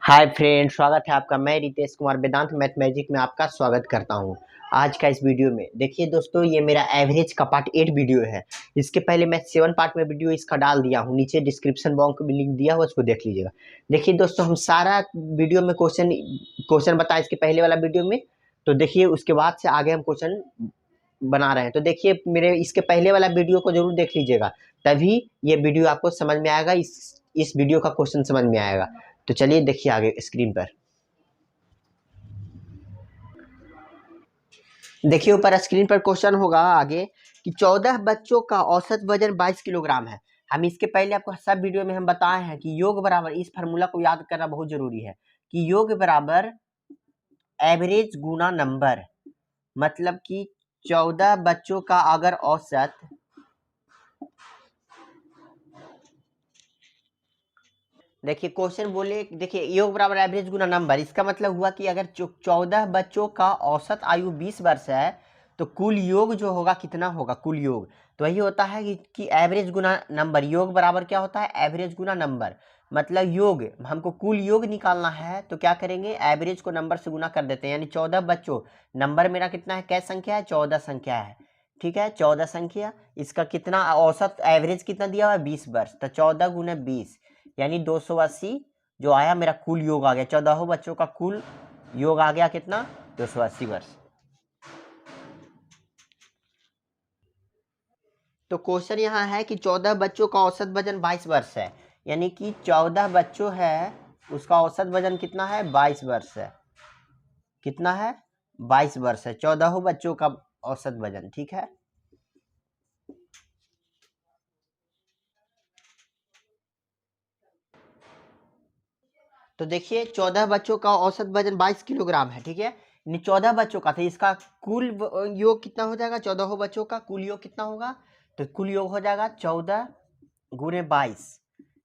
Hi friend, स्वागत है आपका। मैं रितेश कुमार वेदांत मैथ मैजिक में आपका स्वागत करता हूं। आज का इस वीडियो में देखिए दोस्तों, ये मेरा एवरेज का पार्ट 8 वीडियो है। इसके पहले मैं 7 पार्ट में वीडियो इसका डाल दिया हूं, नीचे डिस्क्रिप्शन बॉक्स में लिंक दिया हुआ, उसको देख लीजिएगा। देखिए दोस्तों, हम सारा वीडियो में क्वेश्चन क्वेश्चन बताए इसके पहले वाला वीडियो में। तो देखिए उसके बाद से आगे हम क्वेश्चन बना रहे हैं। तो देखिए मेरे इसके पहले वाला वीडियो को जरूर देख लीजिएगा, तभी ये वीडियो आपको समझ में आएगा, इस वीडियो का क्वेश्चन समझ में आएगा। तो चलिए देखिए आगे स्क्रीन पर। देखिए ऊपर स्क्रीन पर क्वेश्चन होगा आगे कि 14 बच्चों का औसत वजन 22 किलोग्राम है। हम इसके पहले आपको सब वीडियो में हम बताए हैं कि योग बराबर, इस फार्मूला को याद करना बहुत जरूरी है कि योग बराबर एवरेज गुना नंबर। मतलब कि 14 बच्चों का अगर औसत, देखिए क्वेश्चन बोले, देखिए योग बराबर एवरेज गुना नंबर, इसका मतलब हुआ कि अगर 14 बच्चों का औसत आयु 20 वर्ष है तो कुल योग जो होगा कितना होगा, कुल योग। तो वही होता है कि एवरेज गुना नंबर। योग बराबर क्या होता है, एवरेज गुना नंबर। मतलब योग, हमको कुल योग निकालना है तो क्या करेंगे, एवरेज को नंबर से गुना कर देते हैं। यानी 14 बच्चों, नंबर मेरा कितना है, कैसे संख्या है, 14 संख्या है। ठीक है, 14 संख्या, इसका कितना औसत एवरेज कितना दिया हुआ है, 20 वर्ष। तो 14 गुना 20 यानी 280 जो आया, मेरा कुल योग आ गया। 14 बच्चों का कुल योग आ गया कितना, 280 वर्ष। तो क्वेश्चन यहाँ है कि 14 बच्चों का औसत वजन 22 वर्ष है। यानी कि 14 बच्चों है, उसका औसत वजन कितना है, 22 वर्ष है। कितना है, 22 वर्ष है 14 बच्चों का औसत वजन। ठीक है, तो देखिए 14 बच्चों का औसत वजन 22 किलोग्राम है। ठीक है, 14 बच्चों का, तो इसका कुल योग कितना हो जाएगा, 14 बच्चों का कुल योग कितना होगा। तो कुल योग हो जाएगा 14 गुने 22,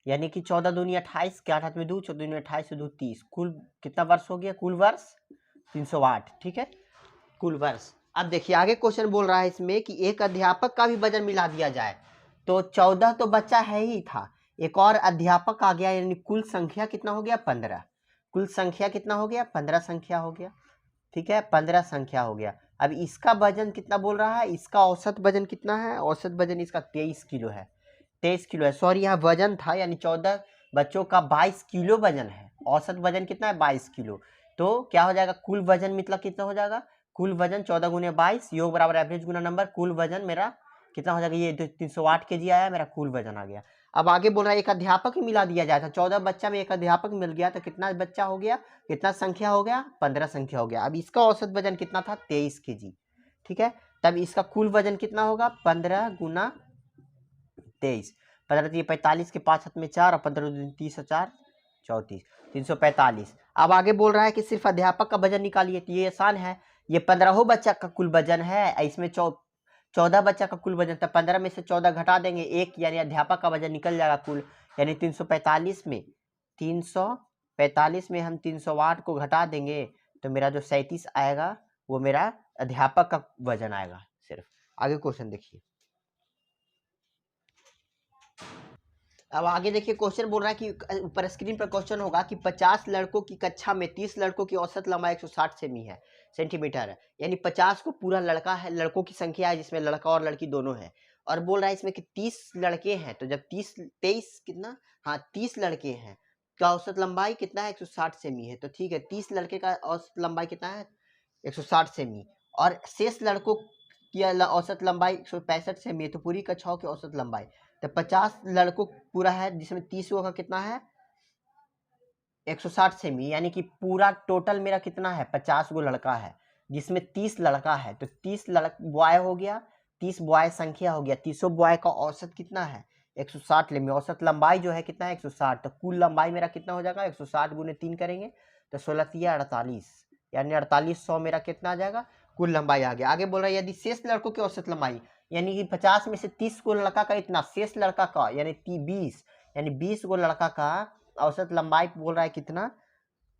यानी कि 14 दूनी 28, के 8 हाथ में 2, 14 दूनी 28 से 2 30, कुल कितना वर्ष हो गया, कुल वर्ष 308। ठीक है, कुल वर्ष। अब देखिए आगे क्वेश्चन बोल रहा है इसमें कि एक अध्यापक का भी वजन मिला दिया जाए। तो 14 तो बच्चा है ही था, एक और अध्यापक आ गया, यानी कुल संख्या कितना हो गया, 15। कुल संख्या कितना हो गया, 15 संख्या हो गया। ठीक है, 15 संख्या हो गया। अब इसका वजन कितना बोल रहा है, इसका औसत वजन कितना है, औसत वजन इसका 23 किलो है। 23 किलो है, सॉरी यहाँ वजन था, यानी 14 बच्चों का 22 किलो वजन है। औसत वजन कितना है, 22 किलो। तो क्या हो जाएगा, कुल वजन मतलब कितना हो जाएगा, कुल वजन 14 गुने 22 योग बराबर एवरेज गुना नंबर। कुल वजन मेरा कितना हो जाएगा, ये 308 के जी आया, मेरा कुल वजन आ गया। अब आगे बोल रहा है एक अध्यापक ही मिला दिया जाए। था 14 बच्चा में एक अध्यापक मिल गया तो कितना बच्चा हो गया, कितना संख्या हो गया, 15 संख्या हो गया। अब इसका औसत वजन कितना था, 23 के जी। ठीक है, तब इसका कुल वजन कितना होगा, 15 गुना 23, 15 45 के 5 हाथ में 4 और 15 30 4 34, 345। अब आगे बोल रहा है कि सिर्फ अध्यापक का वजन निकालिए। तो ये आसान है, ये 15 बच्चा का कुल वजन है, इसमें 14 बच्चा का कुल वजन था। 15 में से 14 घटा देंगे एक, यानी अध्यापक का वजन निकल जाएगा कुल। यानी 345 में हम 308 को घटा देंगे तो मेरा जो 37 आएगा वो मेरा अध्यापक का वजन आएगा सिर्फ। आगे क्वेश्चन देखिए। अब आगे देखिए क्वेश्चन बोल रहा है कि ऊपर स्क्रीन पर क्वेश्चन होगा कि 50 लड़कों की कक्षा में 30 लड़कों की औसत लंबाई 160 सेंटीमीटर है। यानी 50 को पूरा लड़का है, लड़कों की संख्या है जिसमें लड़का और लड़की दोनों है। और बोल रहा है इसमें कि 30 लड़के हैं, तो जब 23 कितना, हाँ 30 लड़के हैं का औसत लंबाई कितना है, 160 सेमी है। तो ठीक है, 30 लड़के का औसत लंबाई कितना है, 160 सेमी। और शेष लड़कों की औसत लंबाई 165 सेमी है। तो पूरी कक्षाओं की औसत लंबाई, तो 50 लड़कों पूरा है जिसमें 30 का कितना है, 160 सेमी। यानी कि पूरा टोटल मेरा कितना है, 50 गो लड़का है जिसमें 30 लड़का है। तो 30 बॉय हो गया, 30 बॉय संख्या हो गया। 30 बॉय का औसत कितना है, 160 लेंगे। औसत लंबाई जो है कितना है, 160। तो कुल लंबाई मेरा कितना हो जाएगा, 160 गुने 3 करेंगे तो 16 48, यानी 4800 मेरा कितना आ जाएगा, कुल लंबाई आ गया। आगे बोल रहा है यदि शेष लड़कों की औसत लंबाई, यानी कि 50 में से 30 को लड़का का इतना, शेष लड़का का यानी 20, यानी 20 को लड़का का औसत लंबाई बोल रहा है कितना,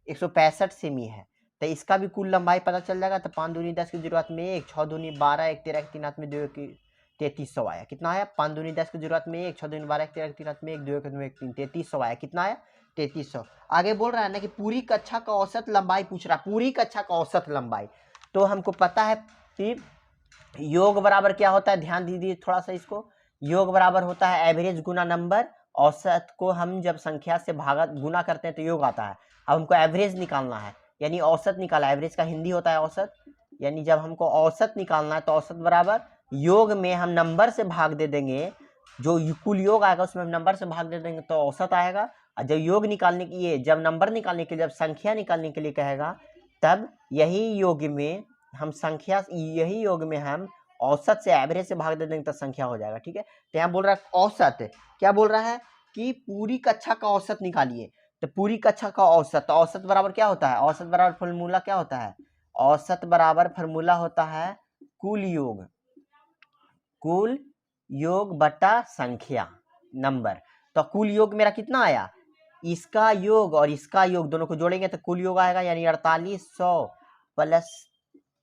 165 सेमी है। तो इसका भी कुल लंबाई पता चल जाएगा। तो 5 दूनी 10 की जरूरत में 1, 6 दूनी 12, 1 13 3 हाथ में 2 की 3300 आया। कितना आया, 5 दूनी 10 की जरूरत में 1, 6 दूनी 12, 1 13 3 हाथ में 1, 2 में 1 3, 3300 आया। कितना आया, 3300। आगे बोल रहा है ना कि पूरी कक्षा का औसत लंबाई पूछ रहा है, पूरी कक्षा का औसत लंबाई। तो हमको पता है कि योग बराबर क्या होता है, ध्यान दीजिए थोड़ा सा इसको। योग बराबर होता है एवरेज गुना नंबर। औसत को हम जब संख्या से भागा गुना करते हैं तो योग आता है। अब हमको एवरेज निकालना है, यानी औसत निकाला। एवरेज का हिंदी होता है औसत, यानी जब हमको औसत निकालना है तो औसत बराबर योग में हम नंबर से भाग दे देंगे, जो कुल योग आएगा उसमें हम नंबर से भाग दे देंगे तो औसत आएगा। और जब योग निकालने के लिए, जब नंबर निकालने के लिए, जब संख्या निकालने के लिए कहेगा, तब यही योग में हम संख्या, यही योग में हम औसत से एवरेज से भाग दे देंगे तो संख्या हो जाएगा। ठीक है, तो यहाँ बोल रहा है औसत, क्या बोल रहा है कि पूरी कक्षा का औसत निकालिए। तो पूरी कक्षा का औसत, तो औसत बराबर क्या होता है, औसत बराबर फॉर्मूला क्या होता है, औसत बराबर फॉर्मूला होता है कुल योग, कुल योग बटा संख्या नंबर। तो कुल योग मेरा कितना आया, इसका योग और इसका योग दोनों को जोड़ेंगे तो कुल योग आएगा, यानी 4800 प्लस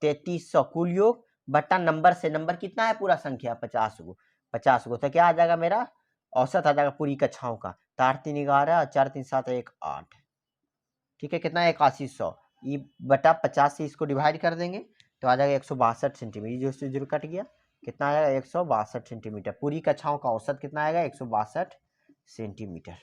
3300 कुल योग बटा नंबर से, नंबर कितना है पूरा संख्या 50 गो, 50 गो। तो क्या आ जाएगा मेरा औसत आ जाएगा पूरी कक्षाओं का। 4 3 11, 4 3 7 1 8, ठीक है, कितना है 8100, ये बटा 50 से इसको डिवाइड कर देंगे तो आ जाएगा 162 सेंटीमीटर, जो से जो कट गया कितना आएगा 162 सेंटीमीटर। पूरी कक्षाओं का औसत कितना आएगा 162 सेंटीमीटर।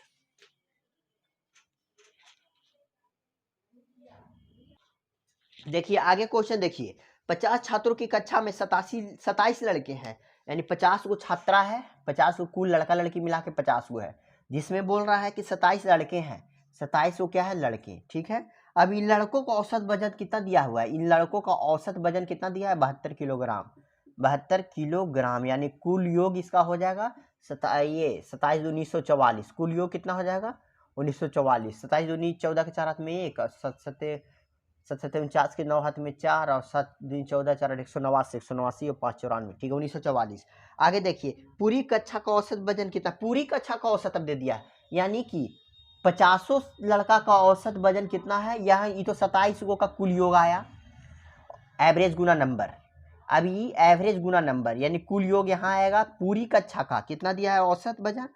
देखिए आगे क्वेश्चन देखिए, 50 छात्रों की कक्षा में 27 लड़के हैं, यानी 50 गो छात्रा है, 50 गो कुल लड़का लड़की मिला के 50 गो है, जिसमें बोल रहा है कि 27 लड़के हैं, 27 गो क्या है लड़के। ठीक है, अब इन लड़कों का औसत वजन कितना दिया हुआ है, इन लड़कों का औसत वजन कितना दिया है 72 किलोग्राम, 72 किलोग्राम, यानी कुल योग इसका हो जाएगा 27 1944, कुल योग कितना हो जाएगा 1944। 27 19 14 के 4 हाथ में 1, 7 49 के 9 हाथ में 4, और 7 दिन 14 4 189, 189 और 5 94, ठीक है 1944। आगे देखिए पूरी कक्षा का औसत वजन कितना, पूरी कक्षा का औसत अब दे दिया है, यानी कि 50 लड़का का औसत वजन कितना है, यहाँ ये तो 27 गो का कुल योग आया, एवरेज गुना नंबर। अभी एवरेज गुना नंबर यानी कुल योग यहाँ आएगा, पूरी कक्षा का कितना दिया है औसत वजन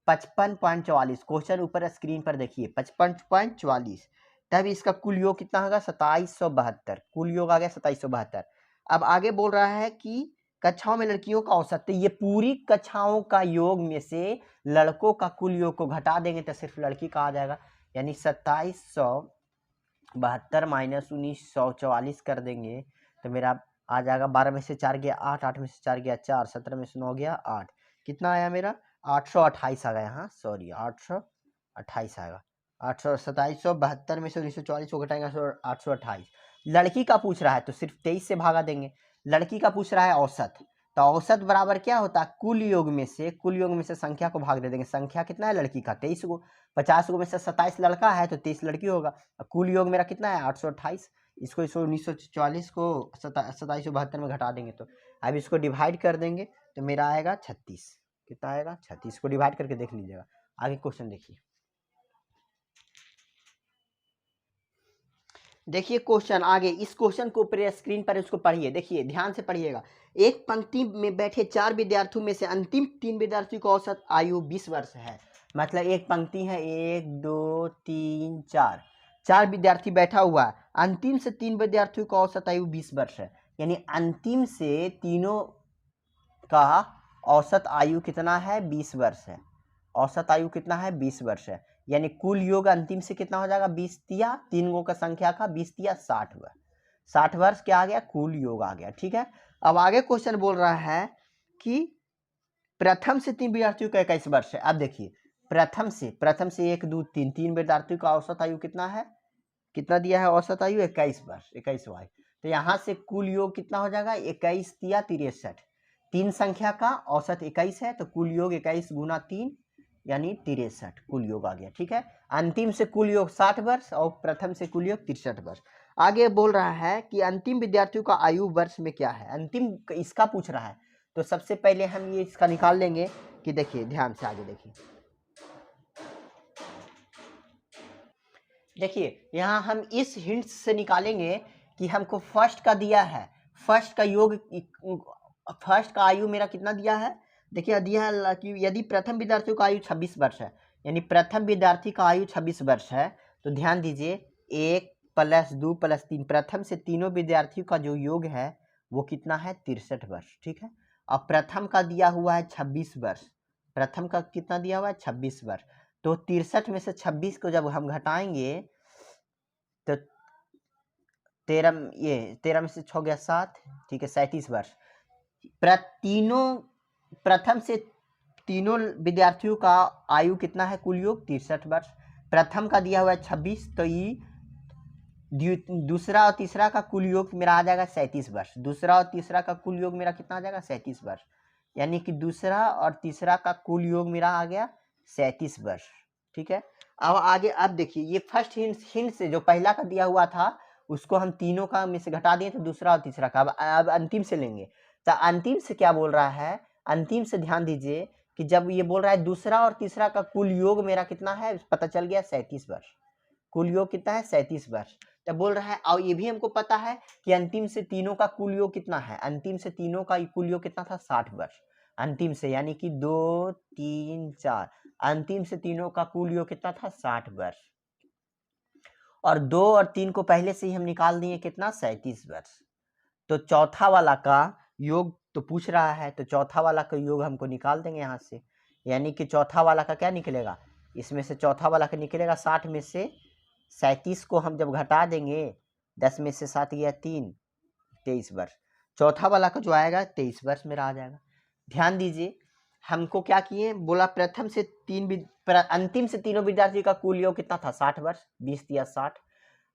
55.44, क्वेश्चन ऊपर स्क्रीन पर देखिए 55.44, तब इसका कुल योग कितना होगा 2772, कुल योग आ गया 2772। अब आगे बोल रहा है कि कक्षाओं में लड़कियों का औसत, तो ये पूरी कक्षाओं का योग में से लड़कों का कुल योग को घटा देंगे तो सिर्फ लड़की का आ जाएगा, यानी 2772 माइनस 1944 कर देंगे तो मेरा आ जाएगा 12 में से 4 गया 8, 8 में से 4 गया 4, 17 में से 9 गया 8, कितना आया मेरा 828 आ गया, हाँ सॉरी 828 आएगा। 2772 में से 1944 को घटाएंगे 828। लड़की का पूछ रहा है तो सिर्फ 23 से भागा देंगे, लड़की का पूछ रहा है औसत, तो औसत बराबर क्या होता है कुल योग में से, कुल योग में से संख्या को भाग दे देंगे, संख्या कितना है लड़की का 23 गो, 50 गो में से 27 लड़का है तो 23 लड़की होगा, कुल योग मेरा कितना है 828, इसको 1944 को 2772 में घटा देंगे तो अब इसको डिवाइड कर देंगे तो मेरा आएगा 36, कितना आएगा 36, को डिवाइड करके देख लीजिएगा। आगे क्वेश्चन देखिए, देखिए क्वेश्चन आगे, इस क्वेश्चन को ऊपर स्क्रीन पर इसको पढ़िए, देखिए ध्यान से पढ़िएगा। एक पंक्ति में बैठे 4 विद्यार्थियों में से अंतिम 3 विद्यार्थियों की औसत आयु 20 वर्ष है, मतलब एक पंक्ति है 1 2 3 4, 4 विद्यार्थी बैठा हुआ है, अंतिम से 3 विद्यार्थियों का औसत आयु 20 वर्ष है, यानी अंतिम से तीनों का औसत आयु कितना है 20 वर्ष है, औसत आयु कितना है 20 वर्ष है, यानी कुल योग अंतिम से कितना हो जाएगा 20 तिया 3 गो का संख्या का 20 तिया 60 वर्ष, 60 वर्ष क्या आ गया कुल योग आ गया। ठीक है, अब आगे क्वेश्चन बोल रहा है कि प्रथम से 3 विद्यार्थियों का 21 वर्ष है। अब देखिए प्रथम से 1 2 3 3 विद्यार्थियों का औसत आयु कितना है, कितना दिया है औसत आयु 21 वर्ष, 21 वर्ष, तो यहाँ से कुल योग कितना हो जाएगा 21 तिया 63, 3 संख्या का औसत 21 है तो कुल योग 21 गुना 3 यानी 63 कुल योग आ गया। ठीक है, अंतिम से कुल योग 60 वर्ष और प्रथम से कुल योग 63 वर्ष। आगे बोल रहा है कि अंतिम विद्यार्थियों का आयु वर्ष में क्या है, अंतिम इसका पूछ रहा है, तो सबसे पहले हम ये इसका निकाल लेंगे कि देखिए ध्यान से आगे देखिए, देखिए यहाँ हम इस हिंट से निकालेंगे कि हमको फर्स्ट का दिया है, फर्स्ट का योग, फर्स्ट का आयु मेरा कितना दिया है, देखिए दिया है कि यदि प्रथम विद्यार्थियों का आयु 26 वर्ष है, यानी प्रथम विद्यार्थी का आयु 26 वर्ष है। तो ध्यान दीजिए 1 + 2 + 3, प्रथम से तीनों विद्यार्थियों का जो योग है वो कितना है 63 वर्ष। ठीक है, अब प्रथम का दिया हुआ है 26 वर्ष, प्रथम का कितना दिया हुआ है 26 वर्ष। तो 63 में से 26 को जब हम घटाएंगे तो 13 में से 6 गया 7, ठीक है 37 वर्ष। प्रथम से तीनों विद्यार्थियों का आयु कितना है कुल योग 63 वर्ष। प्रथम का दिया हुआ है 26, तो ये दूसरा और तीसरा का कुल योग मेरा आ जाएगा 37 वर्ष। दूसरा और तीसरा का कुल योग मेरा कितना आ जाएगा 37 वर्ष, यानी कि दूसरा और तीसरा का कुल योग मेरा आ गया 37 वर्ष। ठीक है, अब आगे अब देखिए ये फर्स्ट हिंट से जो पहला का दिया हुआ था उसको हम तीनों का में से घटा दिए तो दूसरा और तीसरा का अब अंतिम से लेंगे। तो अंतिम से क्या बोल रहा है, अंतिम से ध्यान दीजिए कि जब ये बोल रहा है दूसरा और तीसरा का कुल योग मेरा कितना है पता चल गया 37 वर्ष। कुल योग कितना है 37 वर्ष। तब बोल रहा है और ये भी हमको पता है कि अंतिम से तीनों का कुल योग कितना है, अंतिम से तीनों का कुल योग कितना था 60 वर्ष। अंतिम से यानी कि 2 3 4, अंतिम से तीनों का कुल योग कितना था 60 वर्ष। और 2 और 3 को पहले से ही हम निकाल दिए कितना 37 वर्ष। तो चौथा वाला का योग तो पूछ रहा है, तो चौथा वाला का योग हमको निकाल देंगे यहाँ से, यानी कि चौथा वाला का क्या निकलेगा, इसमें से चौथा वाला का निकलेगा 60 में से 37 को हम जब घटा देंगे 10 में से 7 गया 3, 23 वर्ष। चौथा वाला का जो आएगा 23 वर्ष मेरा आ जाएगा। ध्यान दीजिए हमको क्या किए, बोला प्रथम से अंतिम से तीनों विद्यार्थी का कुल योग कितना था 60 वर्ष, 20 या 60।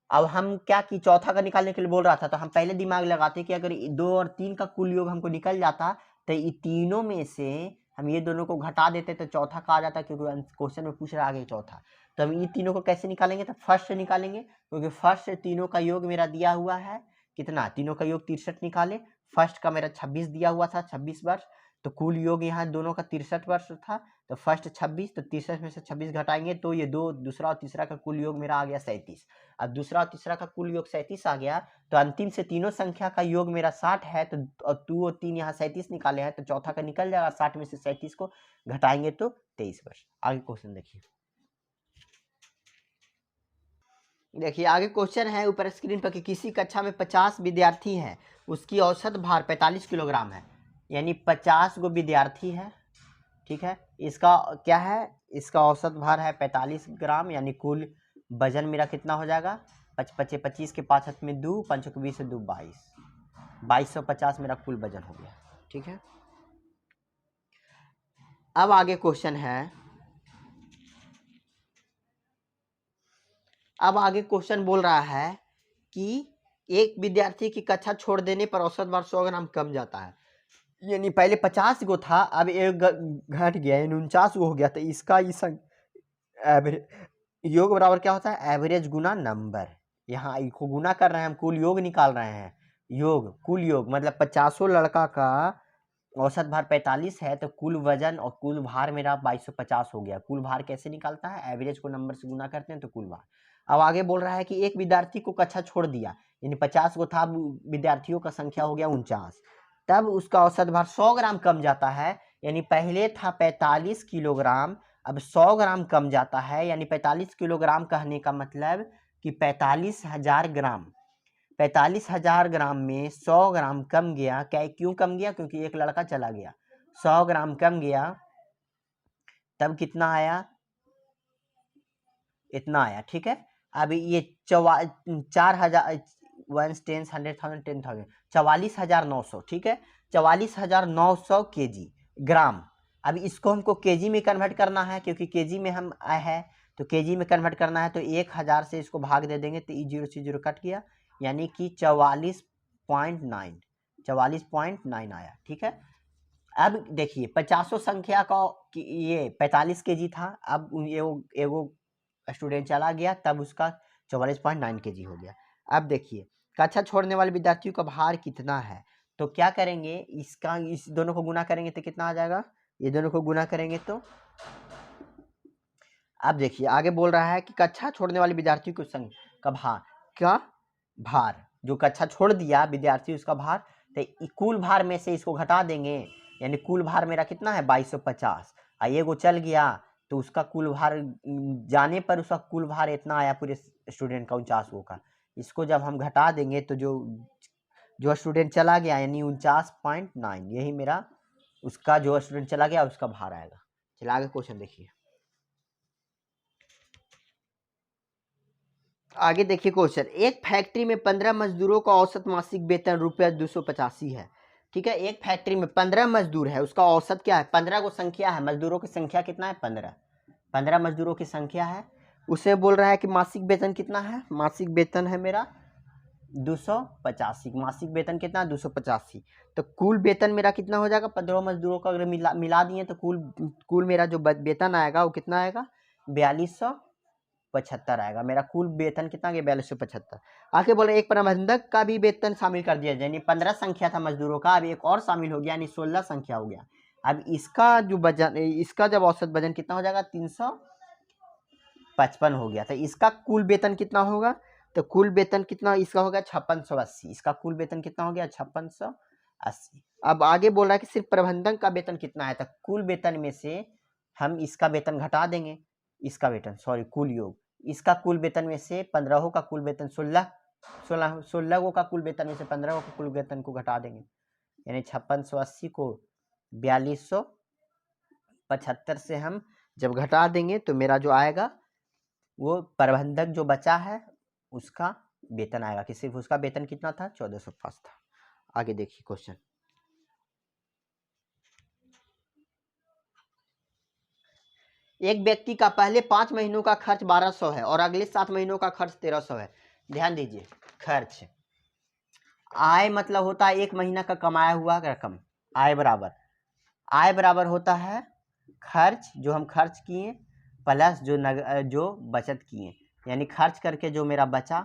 अब हम क्या कि चौथा का निकालने के लिए बोल रहा था तो हम पहले दिमाग लगाते कि अगर 2 और 3 का कुल योग हमको निकल जाता तो ये तीनों में से हम ये दोनों को घटा देते तो चौथा का आ जाता, क्योंकि क्वेश्चन में पूछ रहा है आगे चौथा। तो हम ये तीनों को कैसे निकालेंगे, तो फर्स्ट से निकालेंगे, क्योंकि फर्स्ट से तीनों का योग मेरा दिया हुआ है कितना, तीनों का योग 63 निकाले। फर्स्ट का मेरा 26 दिया हुआ था 26 वर्ष, तो कुल योग यहाँ दोनों का 63 वर्ष था। तो फर्स्ट 26, तो 63 में से 26 घटाएंगे तो ये दूसरा और तीसरा का कुल योग मेरा आ गया 37। अब दूसरा और तीसरा का कुल योग 37 आ गया, तो अंतिम से तीनों संख्या का योग मेरा 60 है, तो 2 और 3 यहाँ 37 निकाले हैं, तो चौथा का निकल जाएगा। 60 में से 37 को घटाएंगे तो 23 वर्ष। आगे क्वेश्चन देखिए, आगे क्वेश्चन है ऊपर स्क्रीन पर कि किसी कक्षा में 50 विद्यार्थी हैं, उसकी औसत भार 45 किलोग्राम है, यानी 50 गो विद्यार्थी है। ठीक है, इसका क्या है, इसका औसत भार है 45 ग्राम, यानी कुल वजन मेरा कितना हो जाएगा 25 के 5 हाथ में 2, 5 के 20 से 2 22, 2250 मेरा कुल वजन हो गया। ठीक है, अब आगे क्वेश्चन है, अब आगे क्वेश्चन बोल रहा है कि एक विद्यार्थी की कक्षा छोड़ देने पर औसत भार 100 ग्राम कम जाता है, यानी पहले 50 गो था अब एक घट गया, यानी 49 गो हो गया। तो इसका योग बराबर क्या होता है, एवरेज गुना नंबर। यहाँ को गुना कर रहे हैं, हम कुल योग निकाल रहे हैं, योग कुल योग मतलब 50 लड़का का औसत भार 45 है, तो कुल वजन और कुल भार मेरा 2250 हो गया। कुल भार कैसे निकालता है, एवरेज को नंबर से गुना करते हैं तो कुल भार। अब आगे बोल रहा है कि एक विद्यार्थी को कक्षा छोड़ दिया, यानी 50 को था, विद्यार्थियों का संख्या हो गया 49, तब उसका औसत भार 100 ग्राम कम जाता है, यानी पहले था 45 किलोग्राम, अब 100 ग्राम कम जाता है, यानी 45 किलोग्राम कहने का मतलब कि 45,000 ग्राम। 45,000 ग्राम में 100 ग्राम कम गया, क्या क्यों कम गया, क्योंकि एक लड़का चला गया, 100 ग्राम कम गया, तब कितना आया, इतना आया। ठीक है, अब ये 4,000 1 10 100,000 10,000 44,900, ठीक है 44,900 kg ग्राम। अब इसको हमको केजी में कन्वर्ट करना है, क्योंकि केजी में हम आए हैं, तो केजी में कन्वर्ट करना है, तो 1000 से इसको भाग दे देंगे तो 0 से 0 कट गया, यानी कि 44.9 आया। ठीक है, अब देखिए 50 संख्या का ये 45 kg था, अब एगो स्टूडेंट चला गया, तब उसका 44.9 kg हो गया। अब देखिए कक्षा छोड़ने वाले विद्यार्थियों का भार कितना है, तो क्या करेंगे, इस दोनों को गुना करेंगे तो कितना आ जाएगा, ये दोनों को गुना करेंगे तो। अब देखिए आगे बोल रहा है कि कक्षा छोड़ने वाले विद्यार्थियों की संख्या का भार जो कक्षा छोड़ दिया विद्यार्थी उसका भार, तो कुल भार में से इसको घटा देंगे, यानी कुल भार मेरा कितना है 2250, ये वो चल गया तो उसका कुल भार जाने पर उसका कुल भार इतना आया पूरे स्टूडेंट का 49 का। इसको जब हम घटा देंगे तो जो स्टूडेंट चला गया यानी 49.9, यही मेरा उसका जो स्टूडेंट चला गया उसका भार आएगा। चलिए आगे क्वेश्चन देखिए। आगे देखिए क्वेश्चन, एक फैक्ट्री में 15 मजदूरों का औसत मासिक वेतन ₹285 है। ठीक है, एक फैक्ट्री में 15 मजदूर है, उसका औसत क्या है? 15 को संख्या है, मजदूरों की संख्या कितना है? 15 मजदूरों की संख्या है। उसे बोल रहा है कि मासिक वेतन कितना है? मासिक वेतन है मेरा 285। मासिक वेतन कितना? 285। तो कुल वेतन मेरा कितना हो जाएगा? 15 मजदूरों का अगर मिला दिए तो कुल मेरा जो वेतन आएगा वो कितना आएगा? 4275 आएगा। मेरा कुल वेतन कितना गया? 4275। आगे बोले एक प्रबंधक का भी वेतन शामिल कर दिया, यानी 15 संख्या था मजदूरों का, अब एक और शामिल हो गया यानी 16 संख्या हो गया। अब इसका जो वजन, इसका जब औसत वजन कितना हो जाएगा? 355 हो गया। तो इसका कुल वेतन कितना होगा? तो कुल वेतन कितना इसका होगा? 5680। इसका कुल वेतन कितना हो गया? 5680। अब आगे बोल रहा है कि सिर्फ प्रबंधन का वेतन कितना है, तो कुल वेतन में से हम इसका वेतन घटा देंगे, इसका वेतन कुल योग, इसका कुल वेतन में से 15 का कुल वेतन 16 का कुल वेतन में से 15 का कुल वेतन को घटा देंगे, यानी 5680 को 4275 से हम जब घटा देंगे तो मेरा जो आएगा वो प्रबंधक जो बचा है उसका वेतन आएगा, कि सिर्फ उसका वेतन कितना था? 1405 था। आगे देखिए क्वेश्चन, एक व्यक्ति का पहले 5 महीनों का खर्च 1200 है और अगले 7 महीनों का खर्च 1300 है। ध्यान दीजिए, खर्च आय मतलब होता है 1 महीना का कमाया हुआ रकम। आय बराबर होता है खर्च, जो हम खर्च किए प्लस जो बचत किए, यानी खर्च करके जो मेरा बचा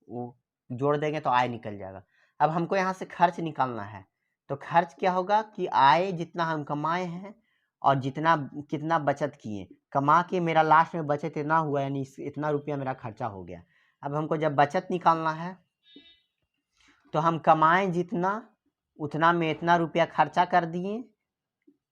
वो जोड़ देंगे तो आय निकल जाएगा। अब हमको यहाँ से खर्च निकालना है, तो खर्च क्या होगा कि आय जितना हम कमाए हैं और कितना बचत किए, कमा के मेरा लास्ट में बचत इतना हुआ, यानी इतना रुपया मेरा खर्चा हो गया। अब हमको जब बचत निकालना है तो हम कमाए जितना उतना में इतना रुपया खर्चा कर दिए,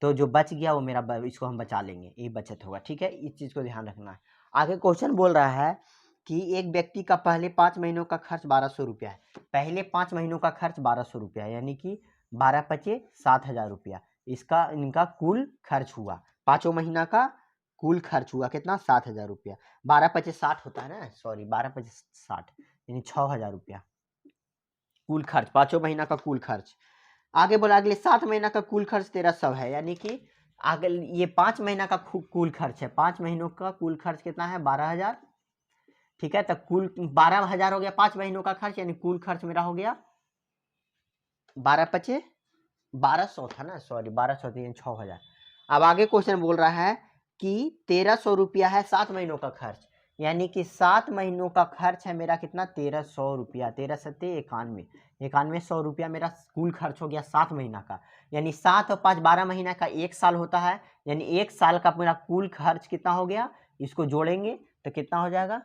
तो जो बच गया वो मेरा इसको हम बचा लेंगे, ये बचत होगा। ठीक है, इस चीज़ को ध्यान रखना है। आगे क्वेश्चन बोल रहा है कि एक व्यक्ति का पहले 5 महीनों का खर्च 1200 रुपया है। पहले 5 महीनों का खर्च 1200 रुपया है, यानी कि 12 पचे 7000 रुपया इनका कुल खर्च हुआ। 5 महीना का कुल खर्च हुआ कितना? 7000 रुपया। 12 पचे 60 होता है ना, 12 पचे 60 यानी 6000 रुपया कुल खर्च, 5 महीना का कुल खर्च। आगे बोला अगले 7 महीना का कुल खर्च 1300 है, यानी कि आगे ये 5 महीना का कुल खर्च है। 5 महीनों का कुल खर्च कितना है? 12000। ठीक है, तो कुल 12000 हो गया 5 महीनों का खर्च, यानी कुल खर्च मेरा हो गया 12 पचे 1200 था ना, 1200 यानी 6000। अब आगे क्वेश्चन बोल रहा है कि 1300 रुपया है 7 महीनों का खर्च, यानी कि 7 महीनों का खर्च है मेरा कितना? 1300 रुपया। 13 सत्ते 91, 9100 रुपया मेरा कुल खर्च हो गया 7 महीना का, यानी 7 और 5 12 महीना का 1 साल होता है, यानी 1 साल का मेरा कुल खर्च कितना हो गया? इसको जोड़ेंगे तो कितना हो जाएगा?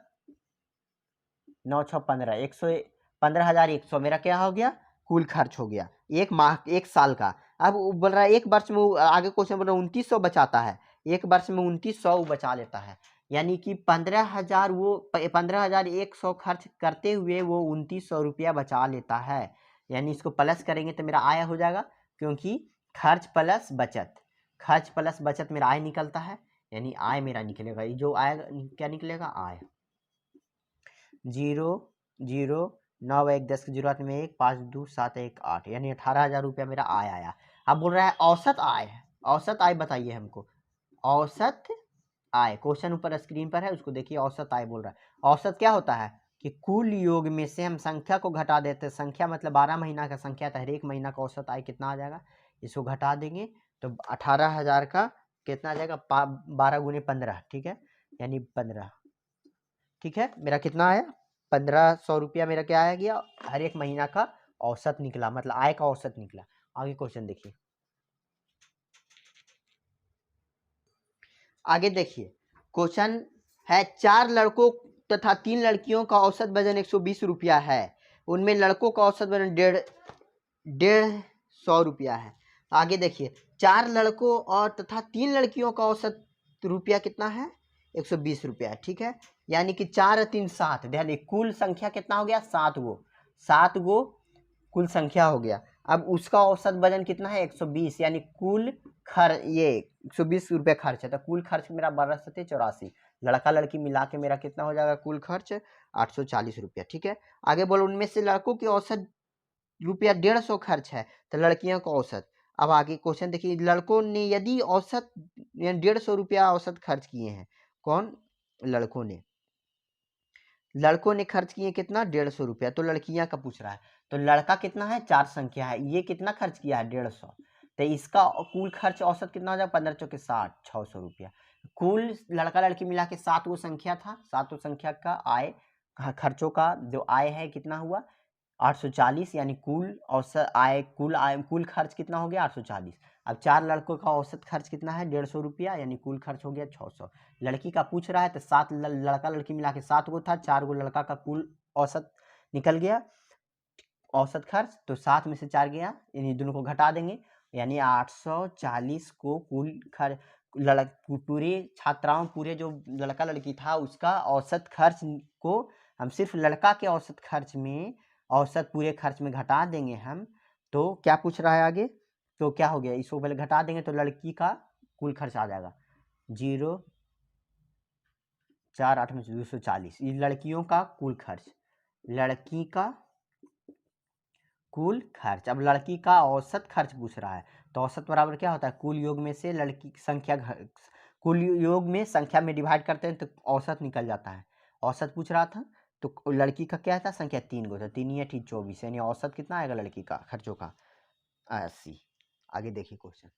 9 6 15, 115,100 मेरा क्या हो गया? कुल खर्च हो गया 1 माह 1 साल का। अब बोल रहा है 1 वर्ष में, आगे क्वेश्चन बोल रहा है 2900 बचाता है, 1 वर्ष में 2900 बचा लेता है, यानी कि 15,000 वो 15,100 खर्च करते हुए वो 2900 रुपया बचा लेता है, यानी इसको प्लस करेंगे तो मेरा आय हो जाएगा, क्योंकि खर्च प्लस बचत मेरा आय निकलता है, यानी आय मेरा निकलेगा। ये जो आय क्या निकलेगा? आय 0 0 9 1 10 के जरूरत में 1 5 2 7 1 8, यानी 18,000 रुपया मेरा आय आया। अब बोल रहा है औसत आय है, औसत आय बताइए हमको। औसत आय क्वेश्चन ऊपर स्क्रीन पर है, उसको देखिए। औसत आय बोल रहा है, औसत क्या होता है कि कुल योग में से हम संख्या को घटा देते हैं। संख्या मतलब 12 महीना का संख्या, तो हर एक महीना का औसत आय कितना आ जाएगा? इसको घटा देंगे तो 18,000 का कितना आ जाएगा? 12 गुने 15, ठीक है, यानी 15। ठीक है, मेरा कितना आया? 1500 रुपया मेरा क्या आया गया? हर एक महीना का औसत निकला, मतलब आय का औसत निकला। आगे क्वेश्चन देखिए। आगे देखिए क्वेश्चन है, 4 लड़कों तथा 3 लड़कियों का औसत वजन 120 रुपया है। उनमें लड़कों का औसत वजन 150 रुपया है। आगे देखिए, 4 लड़कों और तथा 3 लड़कियों का औसत रुपया कितना है, 120 रुपया है, ठीक है। यानी कि 4 और 3 7, ध्यान देखिए कुल संख्या कितना हो गया, 7 गो कुल संख्या हो गया। अब उसका औसत वजन कितना है, 120, यानी कुल ये 120 रुपये खर्च है, तो कुल खर्च मेरा 1284, लड़का लड़की मिला के मेरा कितना हो जाएगा कुल खर्च 840 रुपया, ठीक है। आगे बोलो उनमें से लड़कों की औसत रुपया 150 खर्च है, तो लड़कियों का औसत। अब आगे क्वेश्चन देखिए, लड़कों ने यदि औसत 150 रुपया औसत खर्च किए हैं, कौन, लड़कों ने खर्च किए कितना, 150 रुपया, तो लड़कियां का पूछ रहा है। तो लड़का कितना है, 4 संख्या है, ये कितना खर्च किया है, 150, तो इसका कुल खर्च औसत कितना हो जाएगा, 15 चौके 60, 600 रुपया। कुल लड़का लड़की मिला के 7 वो संख्या था, 7 संख्या का आय, खर्चों का जो आय है कितना हुआ 840, यानी कुल औसत आय, कुल खर्च कितना हो गया 840। अब 4 लड़कों का औसत खर्च कितना है, 150 रुपया, यानी कुल खर्च हो गया 600। लड़की का पूछ रहा है, तो 7 लड़का लड़की मिला के 7 गो था, 4 गो लड़का का कुल औसत निकल गया, औसत खर्च, तो 7 में से 4 गया, इन दोनों को घटा देंगे, यानी 840 को कुल खर्च, पूरे छात्राओं, पूरे जो लड़का लड़की था उसका औसत खर्च को हम सिर्फ लड़का के औसत खर्च में, औसत पूरे खर्च में घटा देंगे हम, तो क्या पूछ रहा है आगे, तो क्या हो गया, इसको पहले घटा देंगे तो लड़की का कुल खर्च आ जाएगा 0 4 8 में 240, ये लड़कियों का कुल खर्च, लड़की का कुल खर्च। अब लड़की का औसत खर्च पूछ रहा है, तो औसत बराबर क्या होता है, कुल योग में से लड़की की संख्या, कुल योग में संख्या में डिवाइड करते हैं तो औसत निकल जाता है। औसत पूछ रहा था, तो लड़की का क्या था, संख्या 3 गो, तो 3 या 24, यानी औसत कितना आएगा लड़की का खर्चों का 80। आगे देखिए क्वेश्चन,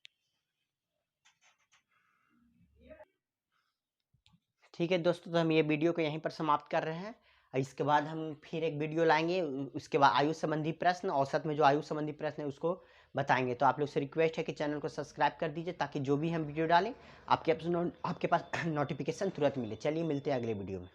ठीक है दोस्तों, तो हम ये वीडियो को यहीं पर समाप्त कर रहे हैं। इसके बाद हम फिर एक वीडियो लाएंगे, उसके बाद आयु संबंधी प्रश्न, औसत में जो आयु संबंधी प्रश्न है उसको बताएंगे। तो आप लोग से रिक्वेस्ट है कि चैनल को सब्सक्राइब कर दीजिए, ताकि जो भी हम वीडियो डालें आपके पास नोटिफिकेशन तुरंत मिले। चलिए मिलते हैं अगले वीडियो में।